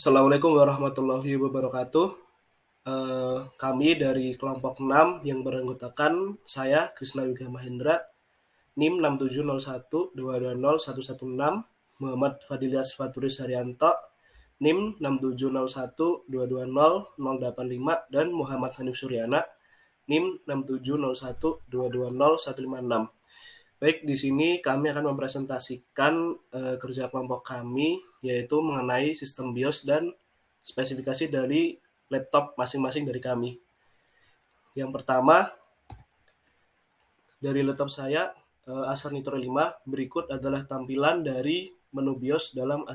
Assalamualaikum warahmatullahi wabarakatuh. Kami dari kelompok 6 yang beranggotakan saya, Krisna Yuga Mahendra, NIM 6701220116, Muhammad Fadilyas Faturis Haryanto, NIM 6701220085, dan Muhammad Hanif Suryana, NIM 6701220156. Baik, di sini kami akan mempresentasikan kerja kelompok kami, yaitu mengenai sistem BIOS dan spesifikasi dari laptop masing-masing dari kami. Yang pertama, dari laptop saya, Acer Nitro 5, berikut adalah tampilan dari menu BIOS dalam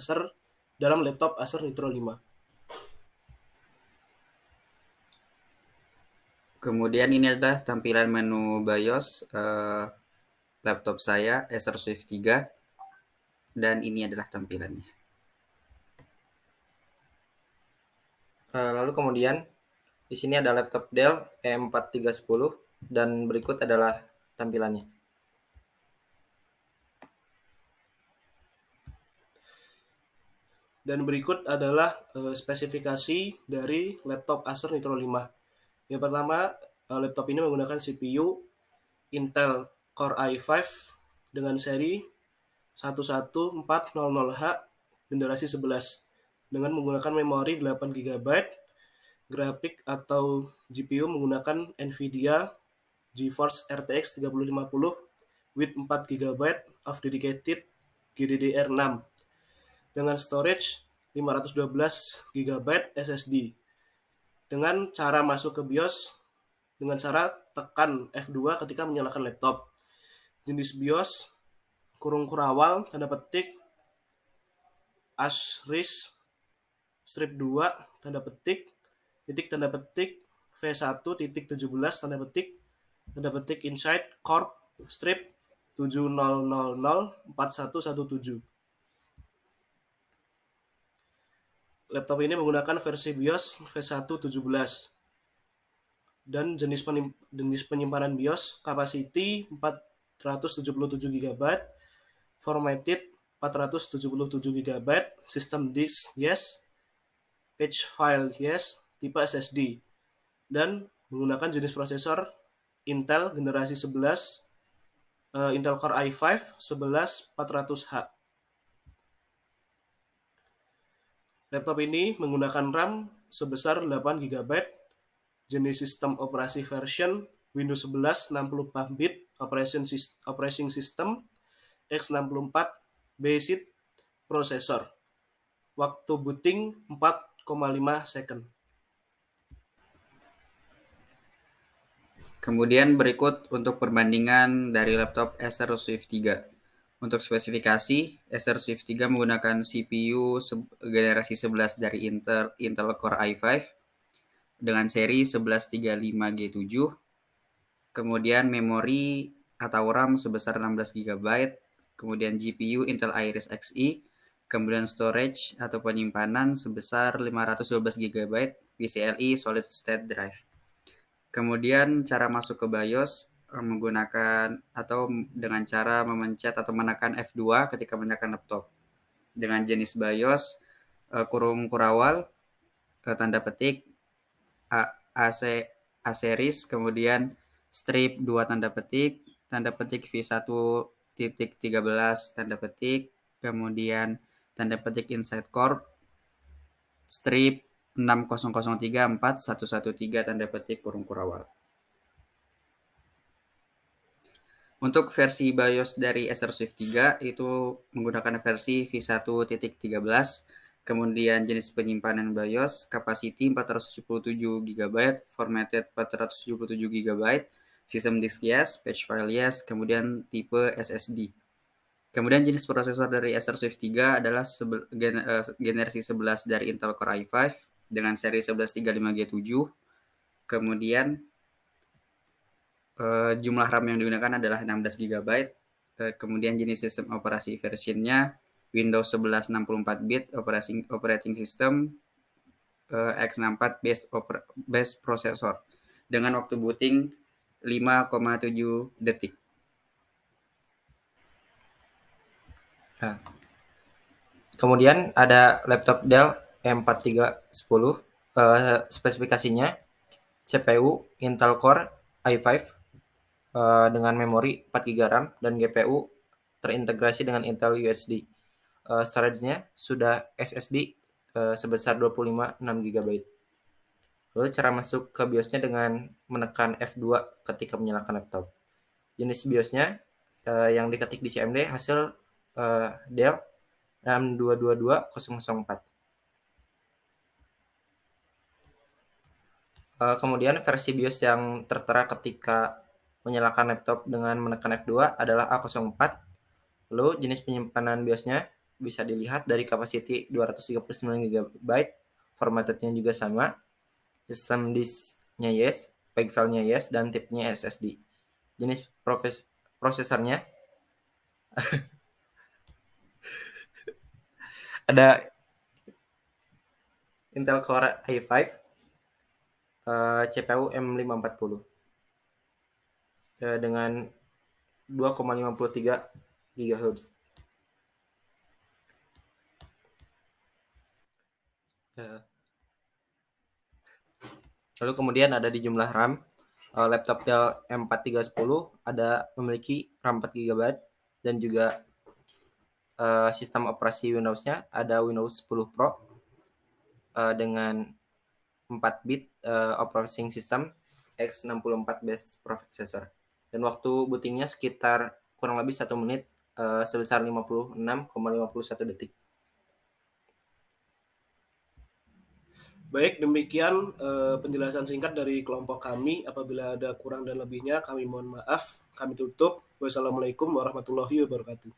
laptop Acer Nitro 5. Kemudian ini adalah tampilan menu BIOS laptop saya Acer Swift 3 dan ini adalah tampilannya. Lalu kemudian di sini ada laptop Dell E4310 dan berikut adalah tampilannya. Dan berikut adalah spesifikasi dari laptop Acer Nitro 5. Yang pertama, laptop ini menggunakan CPU Intel Core i5 dengan seri 11400H generasi 11 dengan menggunakan memori 8 GB, grafik atau GPU menggunakan Nvidia GeForce RTX 3050 with 4 GB of dedicated GDDR6 dengan storage 512 GB SSD. Dengan cara masuk ke BIOS dengan cara tekan F2 ketika menyalakan laptop. Jenis BIOS kurung kurawal tanda petik ASRock strip 2 tanda petik titik tanda petik V1 titik 17 tanda petik Inside Corp strip 70004117. Laptop ini menggunakan versi BIOS V1 17 dan jenis penyimpanan BIOS capacity 477 GB, formatted 477 GB, system disk yes, page file yes, tipe SSD, dan menggunakan jenis prosesor Intel generasi 11 Intel Core i5 11400H. Laptop ini menggunakan RAM sebesar 8 GB, jenis sistem operasi version Windows 11 64-bit operating system x64 basic processor. Waktu booting 4,5 second. Kemudian berikut untuk perbandingan dari laptop Acer Swift 3. Untuk spesifikasi, Acer Swift 3 menggunakan CPU generasi 11 dari Intel Core i5 dengan seri 1135G7. Kemudian memori atau RAM sebesar 16 GB, kemudian GPU Intel Iris Xe, kemudian storage atau penyimpanan sebesar 512 GB PCIe Solid State Drive. Kemudian cara masuk ke BIOS menggunakan atau dengan cara memencet atau menekan F2 ketika menekan laptop. Dengan jenis BIOS kurung kurawal tanda petik ASERIS, kemudian strip 2 tanda petik V1.13 tanda petik, kemudian tanda petik Inside Corp, strip 60034113 tanda petik kurung kurawal. Untuk versi BIOS dari Acer Swift 3 itu menggunakan versi V1.13, kemudian jenis penyimpanan BIOS capacity 477 GB, formatted 477 GB, sistem disk yes, page file yes, kemudian tipe SSD. Kemudian jenis prosesor dari Acer Swift 3 adalah generasi 11 dari Intel Core i5 dengan seri 1135G7. Kemudian jumlah RAM yang digunakan adalah 16 GB. Kemudian jenis sistem operasi versionnya Windows 11 64-bit operating system x64 base processor dengan waktu booting 5,7 detik. Kemudian ada laptop Dell E4310. Spesifikasinya CPU Intel Core i5 dengan memori 4 GB RAM dan GPU terintegrasi dengan Intel USD. Storage-nya sudah SSD sebesar 25 6 GB. Lalu cara masuk ke BIOS-nya dengan menekan F2 ketika menyalakan laptop. Jenis BIOS-nya yang diketik di CMD hasil Dell 6222004. Kemudian versi BIOS yang tertera ketika menyalakan laptop dengan menekan F2 adalah A04. Lalu jenis penyimpanan BIOS-nya bisa dilihat dari capacity 239 GB, formatnya juga sama, sistem disk-nya yes, peg file-nya yes, dan tipenya SSD. Jenis prosesornya ada Intel Core i5, CPU M540 dengan 2,53 GHz. Lalu kemudian ada di jumlah RAM. Laptop Dell M4310 ada memiliki RAM 4 GB dan juga sistem operasi Windows-nya ada Windows 10 Pro dengan 4 bit operating system x64 base processor. Dan waktu bootingnya sekitar kurang lebih 1 menit sebesar 56,51 detik. Baik, demikian penjelasan singkat dari kelompok kami. Apabila ada kurang dan lebihnya, kami mohon maaf. Kami tutup. Wassalamualaikum warahmatullahi wabarakatuh.